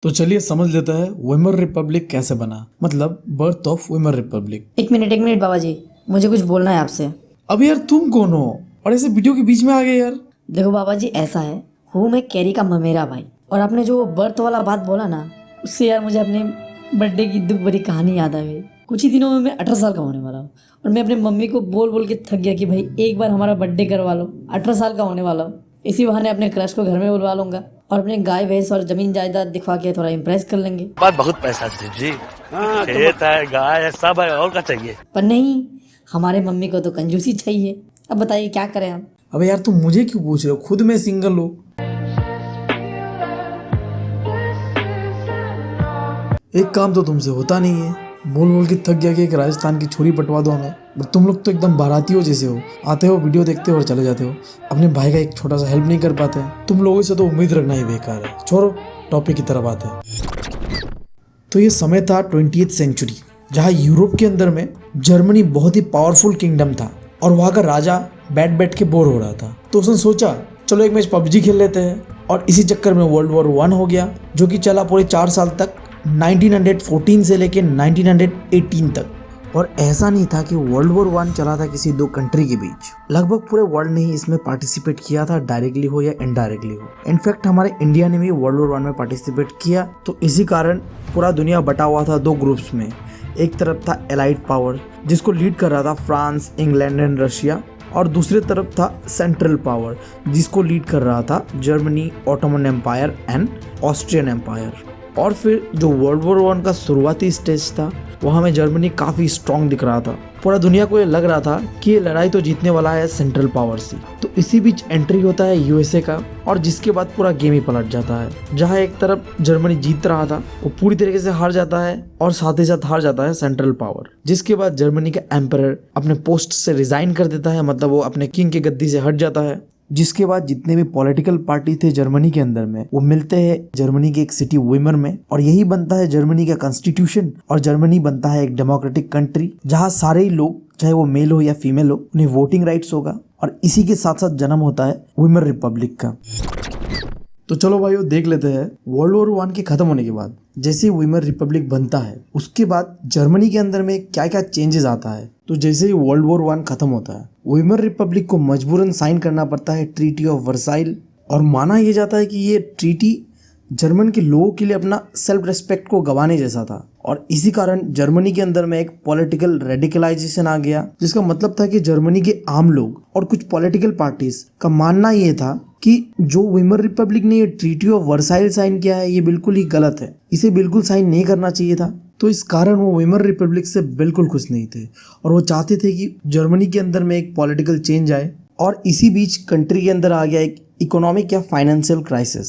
तो चलिए समझ लेते हैं वेमर रिपब्लिक कैसे बना, मतलब बर्थ ऑफ वेमर रिपब्लिक। एक मिनट बाबा जी, मुझे कुछ बोलना है आपसे। अब यार तुम कौन हो और ऐसे वीडियो के बीच में आ गए यार? देखो बाबा जी, ऐसा है, हूँ मैं कैरी का ममेरा भाई, और आपने जो बर्थ वाला बात बोला ना, उससे यार मुझे अपने बर्थडे की दुख भरी कहानी याद आ गई। कुछ ही दिनों में मैं 18 साल का होने वाला हूँ और मैं अपने मम्मी को बोल बोल के थक गया कि भाई एक बार हमारा बर्थडे करवा लो, 18 साल का होने वाला हूँ। इसी बहाने अपने क्रश को घर में बुलवा लूंगा और अपने गाय भैंस और जमीन जायदाद दिखवा के थोड़ा इम्प्रेस कर लेंगे। बात बहुत पैसा जी। खेत है, गाय है, सब है, और क्या चाहिए? पर नहीं, हमारे मम्मी को तो कंजूसी चाहिए। अब बताइए क्या करें हम। अबे यार तुम मुझे क्यों पूछ रहे हो, खुद मैं सिंगल हूँ। एक काम तो तुमसे होता नहीं है, बोल बोल के थक गया कि एक राजस्थान की छोरी पटवा दो हमें। बट तुम लोग तो एकदम बारातियों जैसे हो, आते हो वीडियो देखते हो और चले जाते हो, अपने भाई का एक छोटा सा हेल्प नहीं कर पाते। तुम लोगों से तो उम्मीद रखना ही बेकार है। छोड़ो, टॉपिक की तरफ आते हैं। तो ये समय था 20th सेंचुरी, जहाँ यूरोप के अंदर में जर्मनी बहुत ही पावरफुल किंगडम था और वहाँ का राजा बैठ बैठ के बोर हो रहा था। तो उसने सोचा चलो एक मैच पबजी खेल लेते हैं, और इसी चक्कर में वर्ल्ड वॉर 1 हो गया, जो कि चला पूरे 4 साल तक, 1914 से लेके 1918 तक। और ऐसा नहीं था कि वर्ल्ड वॉर 1 चला था किसी दो कंट्री के बीच, लगभग पूरे वर्ल्ड ने ही इसमें पार्टिसिपेट किया था, डायरेक्टली हो या इनडायरेक्टली हो। इनफैक्ट हमारे इंडिया ने भी वर्ल्ड वॉर 1 में पार्टिसिपेट किया। तो इसी कारण पूरा दुनिया बटा हुआ था दो ग्रुप्स में। एक तरफ था एलाइड पावर, जिसको लीड कर रहा था फ्रांस, इंग्लैंड एंड रशिया, और दूसरी तरफ था सेंट्रल पावर, जिसको लीड कर रहा था Germany, Ottoman empire and Austrian empire. और फिर जो वर्ल्ड वॉर 1 का शुरुआती स्टेज था, वहाँ में जर्मनी काफ़ी स्ट्रॉन्ग दिख रहा था। पूरा दुनिया को ये लग रहा था कि ये लड़ाई तो जीतने वाला है सेंट्रल पावर से। तो इसी बीच एंट्री होता है यूएसए का, और जिसके बाद पूरा गेम ही पलट जाता है। जहाँ एक तरफ जर्मनी जीत रहा था, वो पूरी तरीके से हार जाता है, और साथ ही साथ हार जाता है सेंट्रल पावर। जिसके बाद जर्मनी का एम्परर अपने पोस्ट से रिजाइन कर देता है, मतलब वो अपने किंग की गद्दी से हट जाता है। जिसके बाद जितने भी पॉलिटिकल पार्टी थे जर्मनी के अंदर में, वो मिलते हैं जर्मनी की एक सिटी वीमर में, और यही बनता है जर्मनी का कॉन्स्टिट्यूशन। और जर्मनी बनता है एक डेमोक्रेटिक कंट्री, जहाँ सारे ही लोग, चाहे वो मेल हो या फीमेल हो, उन्हें वोटिंग राइट्स होगा। और इसी के साथ साथ जन्म होता है वीमर रिपब्लिक का। तो चलो भाइयों देख लेते हैं वर्ल्ड वॉर 1 के खत्म होने के बाद जैसे ही वीमर रिपब्लिक बनता है, उसके बाद जर्मनी के अंदर में क्या क्या चेंजेस आता है। तो जैसे ही वर्ल्ड वॉर 1 खत्म होता है, वीमर रिपब्लिक को मजबूरन साइन करना पड़ता है ट्रीटी ऑफ वर्साइल। और माना यह जाता है कि ये ट्रीटी जर्मन के लोगों के लिए अपना सेल्फ रेस्पेक्ट को गंवाने जैसा था। और इसी कारण जर्मनी के अंदर में एक पॉलिटिकल रेडिकलाइजेशन आ गया, जिसका मतलब था कि जर्मनी के आम लोग और कुछ पॉलिटिकल पार्टीज का मानना ये था कि जो वीमर रिपब्लिक ने ये ट्रीटी ऑफ वर्साइल साइन किया है, ये बिल्कुल ही गलत है, इसे बिल्कुल साइन नहीं करना चाहिए था। तो इस कारण वो वीमर रिपब्लिक से बिल्कुल खुश नहीं थे, और वो चाहते थे कि जर्मनी के अंदर में एक पॉलिटिकल चेंज आए। और इसी बीच कंट्री के अंदर आ गया एक इकोनॉमिक या फाइनेंशियल क्राइसिस,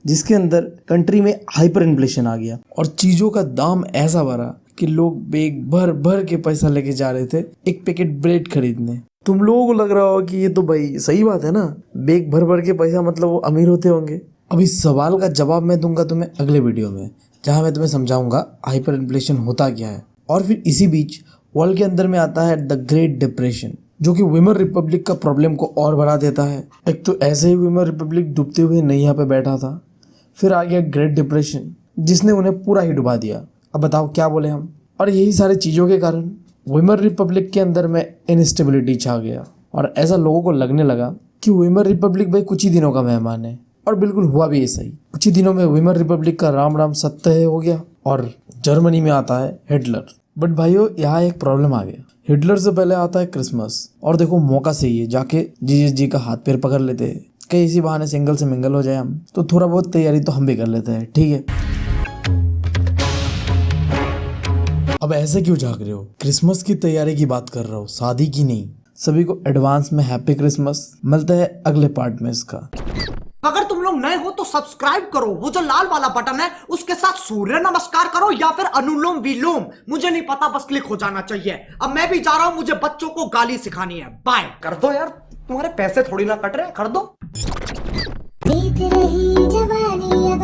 जिसके अंदर कंट्री में हाइपर इन्फ्लेशन आ गया, और चीज़ों का दाम ऐसा बढ़ा कि लोग बैग भर भर के पैसा लेके जा रहे थे एक पैकेट ब्रेड खरीदने। तुम लोगों को लग रहा हो कि ये तो भाई सही बात है ना, बैग भर भर के पैसा मतलब वो अमीर होते होंगे। अब इस सवाल का जवाब मैं दूंगा तुम्हें अगले वीडियो में, जहाँ मैं तुम्हें समझाऊंगा हाइपर इन्फ्लेशन होता क्या है। और फिर इसी बीच वर्ल्ड के अंदर में आता है द ग्रेट डिप्रेशन, जो कि वीमर रिपब्लिक का प्रॉब्लम को और बढ़ा देता है। एक तो ऐसे ही वीमर रिपब्लिक डूबते हुए नैया पे बैठा था, फिर आ गया ग्रेट डिप्रेशन, जिसने उन्हें पूरा ही डुबा दिया। अब बताओ क्या बोले हम। और यही सारी चीज़ों के कारण वीमर रिपब्लिक के अंदर में इनस्टेबिलिटी छा गया, और ऐसा लोगों को लगने लगा कि वीमर रिपब्लिक भाई कुछ ही दिनों का मेहमान है। और बिल्कुल हुआ भी ऐसा ही। कुछ ही दिनों में वीमर रिपब्लिक का राम राम सत्य हो गया, और जर्मनी में आता है हिटलर। बट भाइयों यहाँ एक प्रॉब्लम आ गया, हिटलर से पहले आता है क्रिसमस। और देखो मौका सही है, जाके जीसस जी का हाथ पैर पकड़ लेते हैं, कहीं इसी बहाने सिंगल से मिंगल हो जाए हम, तो थोड़ा बहुत तैयारी तो हम भी कर लेते हैं, ठीक है। अब ऐसे क्यों झाँक रहे हो, क्रिसमस की तैयारी की बात कर रहा हूँ, शादी की नहीं। सभी को एडवांस में हैप्पी क्रिसमस। मिलते हैं अगले पार्ट में इसका। अगर तुम लोग नए हो तो सब्सक्राइब करो, वो जो लाल वाला बटन है उसके साथ सूर्य नमस्कार करो या फिर अनुलोम विलोम, मुझे नहीं पता, बस क्लिक हो जाना चाहिए। अब मैं भी जा रहा हूं, मुझे बच्चों को गाली सिखानी है। बाय। कर दो यार, तुम्हारे पैसे थोड़ी ना कट रहे, कर दो। बीत रही जवानी अब